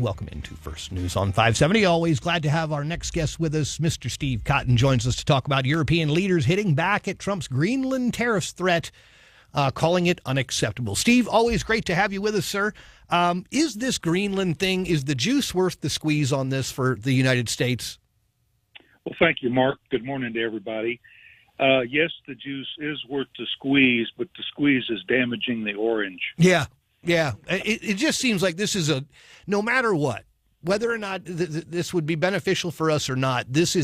Welcome into First News on 570. Always glad to have our next guest with us. Mr. Steve Cotton joins us to talk about European leaders hitting back at Trump's Greenland tariffs threat, calling it unacceptable. Steve, always great to have you with us, sir. Is this Greenland thing, is the juice worth the squeeze on this for the United States? Well, thank you, Mark. Good morning to everybody. Yes, the juice is worth the squeeze, but the squeeze is damaging the orange. Yeah. It just seems like this is no matter what, whether or not this would be beneficial for us or not, this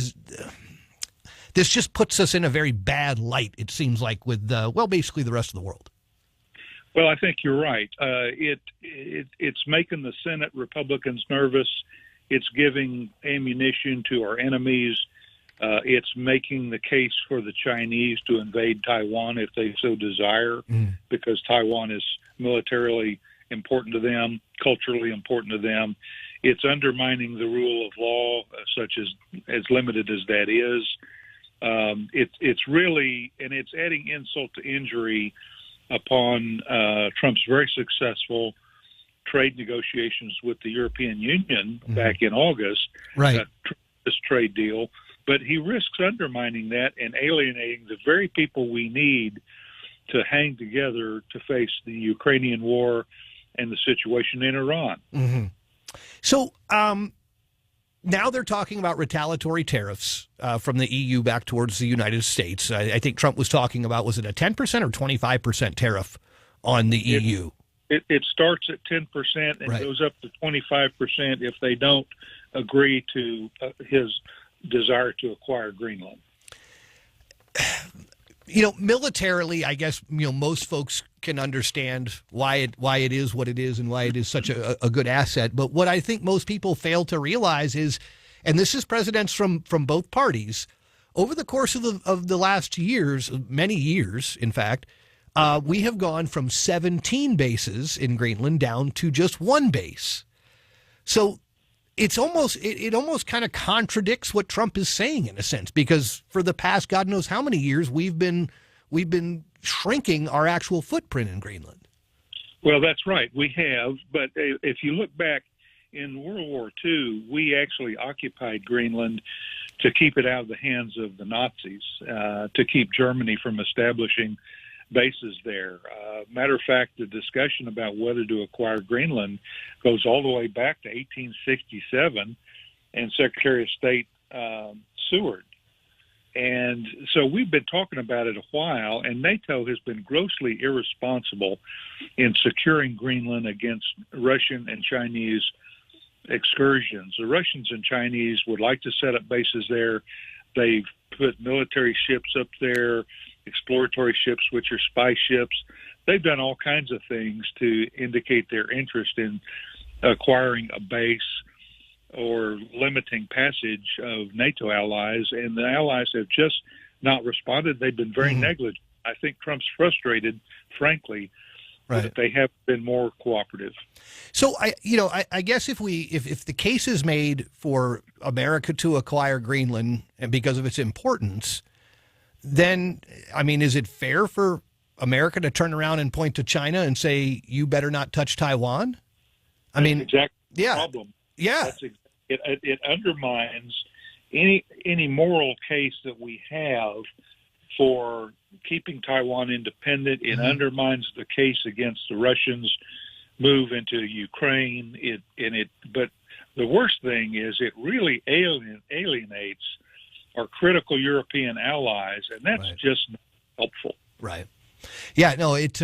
just puts us in a very bad light, it seems like, with, basically the rest of the world. Well, I think you're right. It's making the Senate Republicans nervous. It's giving ammunition to our enemies. It's making the case for the Chinese to invade Taiwan if they so desire, because Taiwan is militarily important to them, culturally important to them. It's undermining the rule of law, such as limited as that is. It's really, and it's adding insult to injury upon Trump's very successful trade negotiations with the European Union back in August, right? This trade deal. But he risks undermining that and alienating the very people we need to hang together to face the Ukrainian war and the situation in Iran. Mm-hmm. So now they're talking about retaliatory tariffs from the EU back towards the United States. I think Trump was talking about, was it a 10% or 25% tariff on the EU? It starts at 10% and goes up to 25% if they don't agree to his desire to acquire Greenland. Militarily, I guess, most folks can understand why it is what it is and why it is such a good asset. But what I think most people fail to realize is, and this is presidents from both parties, over the course of the last years, many years, in fact, we have gone from 17 bases in Greenland down to just one base. So it almost kind of contradicts what Trump is saying in a sense, because for the past God knows how many years we've been shrinking our actual footprint in Greenland. Well, that's right, we have. But if you look back in World War II, we actually occupied Greenland to keep it out of the hands of the Nazis, to keep Germany from establishing bases there. Matter of fact, the discussion about whether to acquire Greenland goes all the way back to 1867 and Secretary of State Seward. And so we've been talking about it a while, and NATO has been grossly irresponsible in securing Greenland against Russian and Chinese excursions. The Russians and Chinese would like to set up bases there. They've put military ships up there, exploratory ships, which are spy ships. They've done all kinds of things to indicate their interest in acquiring a base or limiting passage of NATO allies, and the allies have just not responded. They've been very negligent. I think Trump's frustrated, frankly, that they have been more cooperative. So I guess if the case is made for America to acquire Greenland and because of its importance, then, is it fair for America to turn around and point to China and say, you better not touch Taiwan? That's exactly the problem. Yeah. It undermines any moral case that we have for keeping Taiwan independent. It undermines the case against the Russians' move into Ukraine. But the worst thing is it really alienates our critical European allies, and that's just not helpful. Right. Yeah, no, it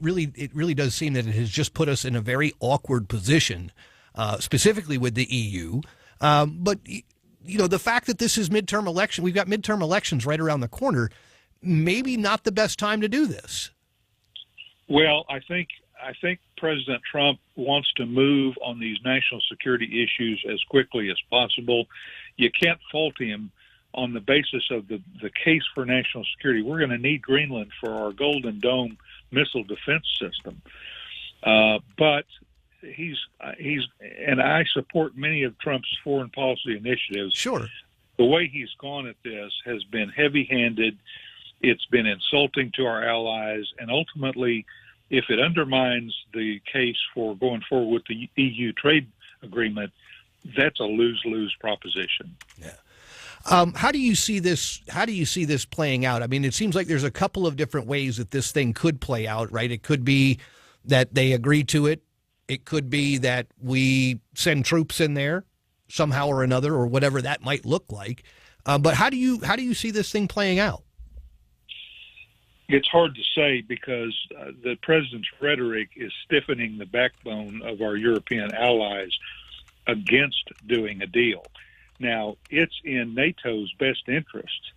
really does seem that it has just put us in a very awkward position, specifically with the EU. But the fact that this is midterm election, we've got midterm elections right around the corner, maybe not the best time to do this. Well, I think President Trump wants to move on these national security issues as quickly as possible. You can't fault him on the basis of the case for national security. We're going to need Greenland for our Golden Dome missile defense system. But he's and I support many of Trump's foreign policy initiatives. Sure. The way he's gone at this has been heavy-handed. It's been insulting to our allies, and ultimately, if it undermines the case for going forward with the EU trade agreement, that's a lose-lose proposition. Yeah. How do you see this? How do you see this playing out? I mean, it seems like there's a couple of different ways that this thing could play out, right? It could be that they agree to it. It could be that we send troops in there somehow or another, or whatever that might look like. But how do you see this thing playing out? It's hard to say because the president's rhetoric is stiffening the backbone of our European allies against doing a deal. Now, it's in NATO's best interest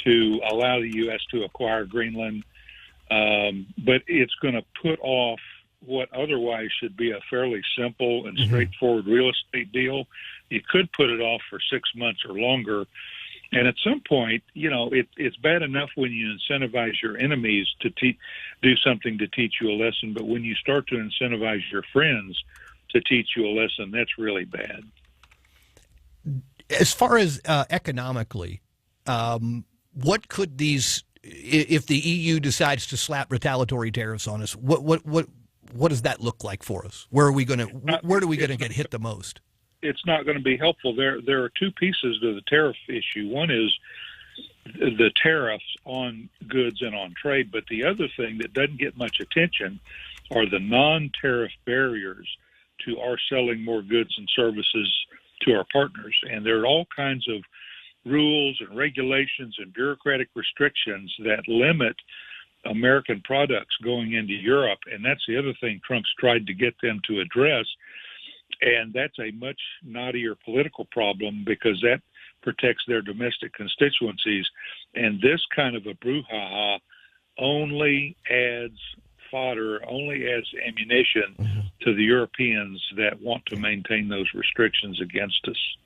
to allow the U.S. to acquire Greenland, but it's going to put off what otherwise should be a fairly simple and straightforward real estate deal. You could put it off for 6 months or longer. And at some point, it's bad enough when you incentivize your enemies to do something to teach you a lesson, but when you start to incentivize your friends to teach you a lesson, that's really bad. As far as economically, what could these, if the EU decides to slap retaliatory tariffs on us, what does that look like for us? Where are we going to get hit the most? It's not going to be helpful. There are two pieces to the tariff issue. One is the tariffs on goods and on trade, but the other thing that doesn't get much attention are the non-tariff barriers to our selling more goods and services to our partners. And there are all kinds of rules and regulations and bureaucratic restrictions that limit American products going into Europe. And that's the other thing Trump's tried to get them to address. And that's a much knottier political problem because that protects their domestic constituencies. And this kind of a brouhaha only adds fodder, only adds ammunition to the Europeans that want to maintain those restrictions against us.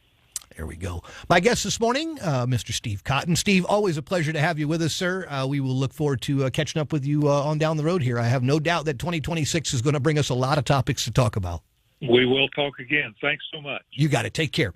There we go. My guest this morning, Mr. Steve Cotton. Steve, always a pleasure to have you with us, sir. We will look forward to catching up with you on down the road here. I have no doubt that 2026 is going to bring us a lot of topics to talk about. We will talk again. Thanks so much. You got it. Take care.